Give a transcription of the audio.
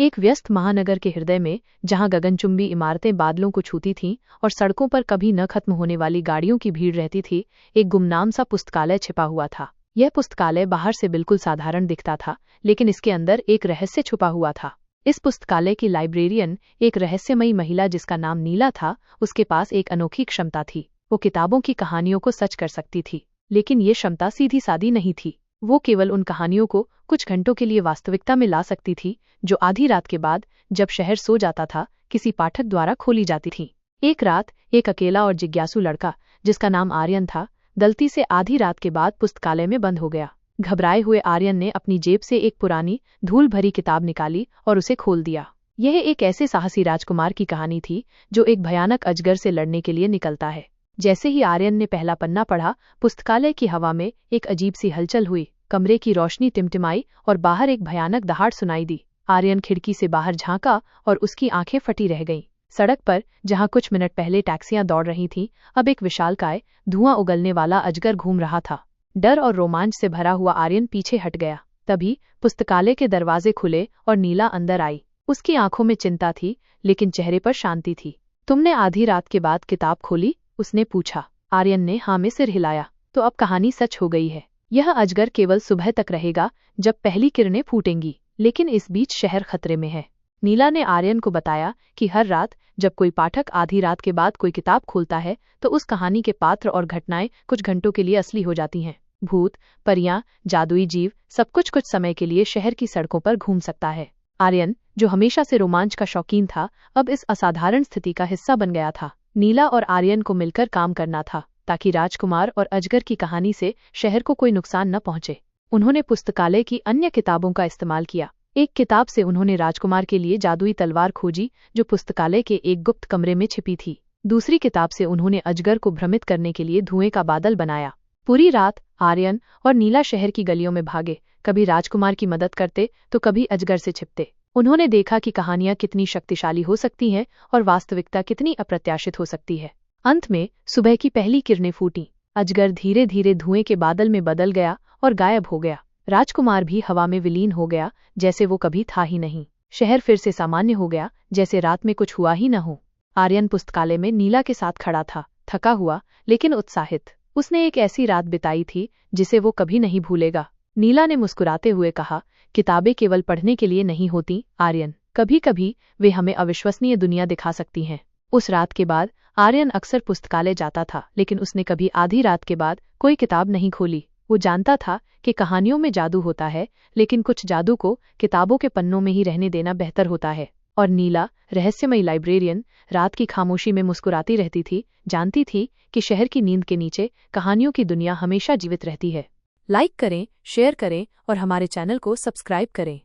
एक व्यस्त महानगर के हृदय में, जहां गगनचुंबी इमारतें बादलों को छूती थीं और सड़कों पर कभी न खत्म होने वाली गाड़ियों की भीड़ रहती थी, एक गुमनाम सा पुस्तकालय छिपा हुआ था। यह पुस्तकालय बाहर से बिल्कुल साधारण दिखता था, लेकिन इसके अंदर एक रहस्य छुपा हुआ था। इस पुस्तकालय की लाइब्रेरियन, एक रहस्यमयी महिला जिसका नाम नीला था, उसके पास एक अनोखी क्षमता थी। वो किताबों की कहानियों को सच कर सकती थी, लेकिन ये क्षमता सीधी सादी नहीं थी। वो केवल उन कहानियों को कुछ घंटों के लिए वास्तविकता में ला सकती थी, जो आधी रात के बाद, जब शहर सो जाता था, किसी पाठक द्वारा खोली जाती थीं। एक रात एक अकेला और जिज्ञासु लड़का, जिसका नाम आर्यन था, गलती से आधी रात के बाद पुस्तकालय में बंद हो गया। घबराए हुए आर्यन ने अपनी जेब से एक पुरानी, धूल भरी किताब निकाली और उसे खोल दिया। यह एक ऐसे साहसी राजकुमार की कहानी थी, जो एक भयानक अजगर से लड़ने के लिए निकलता है। जैसे ही आर्यन ने पहला पन्ना पढ़ा, पुस्तकालय की हवा में एक अजीब सी हलचल हुई। कमरे की रोशनी टिमटिमाई और बाहर एक भयानक दहाड़ सुनाई दी। आर्यन खिड़की से बाहर झांका और उसकी आंखें फटी रह गईं। सड़क पर, जहां कुछ मिनट पहले टैक्सियां दौड़ रही थीं, अब एक विशालकाय, धुआं उगलने वाला अजगर घूम रहा था। डर और रोमांच से भरा हुआ आर्यन पीछे हट गया। तभी पुस्तकालय के दरवाजे खुले और नीला अंदर आई। उसकी आंखों में चिंता थी, लेकिन चेहरे पर शांति थी। तुमने आधी रात के बाद किताब खोली? उसने पूछा। आर्यन ने हाँ में सिर हिलाया। तो अब कहानी सच हो गई है। यह अजगर केवल सुबह तक रहेगा, जब पहली किरणें फूटेंगी, लेकिन इस बीच शहर खतरे में है। नीला ने आर्यन को बताया कि हर रात जब कोई पाठक आधी रात के बाद कोई किताब खोलता है, तो उस कहानी के पात्र और घटनाएं कुछ घंटों के लिए असली हो जाती हैं। भूत, परियां, जादुई जीव, सब कुछ समय के लिए शहर की सड़कों पर घूम सकता है। आर्यन, जो हमेशा से रोमांच का शौकीन था, अब इस असाधारण स्थिति का हिस्सा बन गया था। नीला और आर्यन को मिलकर काम करना था, ताकि राजकुमार और अजगर की कहानी से शहर को कोई नुकसान न पहुंचे। उन्होंने पुस्तकालय की अन्य किताबों का इस्तेमाल किया। एक किताब से उन्होंने राजकुमार के लिए जादुई तलवार खोजी, जो पुस्तकालय के एक गुप्त कमरे में छिपी थी। दूसरी किताब से उन्होंने अजगर को भ्रमित करने के लिए धुएं का बादल बनाया। पूरी रात आर्यन और नीला शहर की गलियों में भागे, कभी राजकुमार की मदद करते तो कभी अजगर से छिपते। उन्होंने देखा कि कहानियां कितनी शक्तिशाली हो सकती हैं और वास्तविकता कितनी अप्रत्याशित हो सकती है। अंत में सुबह की पहली किरणें फूटीं। अजगर धीरे धीरे धुएं के बादल में बदल गया और गायब हो गया। राजकुमार भी हवा में विलीन हो गया, जैसे वो कभी था ही नहीं। शहर फिर से सामान्य हो गया, जैसे रात में कुछ हुआ ही न हो। आर्यन पुस्तकालय में नीला के साथ खड़ा था, थका हुआ लेकिन उत्साहित। उसने एक ऐसी रात बिताई थी जिसे वो कभी नहीं भूलेगा। नीला ने मुस्कुराते हुए कहा, किताबें केवल पढ़ने के लिए नहीं होती आर्यन, कभी कभी वे हमें अविश्वसनीय दुनिया दिखा सकती हैं। उस रात के बाद आर्यन अक्सर पुस्तकालय जाता था, लेकिन उसने कभी आधी रात के बाद कोई किताब नहीं खोली। वो जानता था कि कहानियों में जादू होता है, लेकिन कुछ जादू को किताबों के पन्नों में ही रहने देना बेहतर होता है। और नीला, रहस्यमयी लाइब्रेरियन, रात की खामोशी में मुस्कुराती रहती थी, जानती थी कि शहर की नींद के नीचे कहानियों की दुनिया हमेशा जीवित रहती है। लाइक करें, शेयर करें और हमारे चैनल को सब्सक्राइब करें।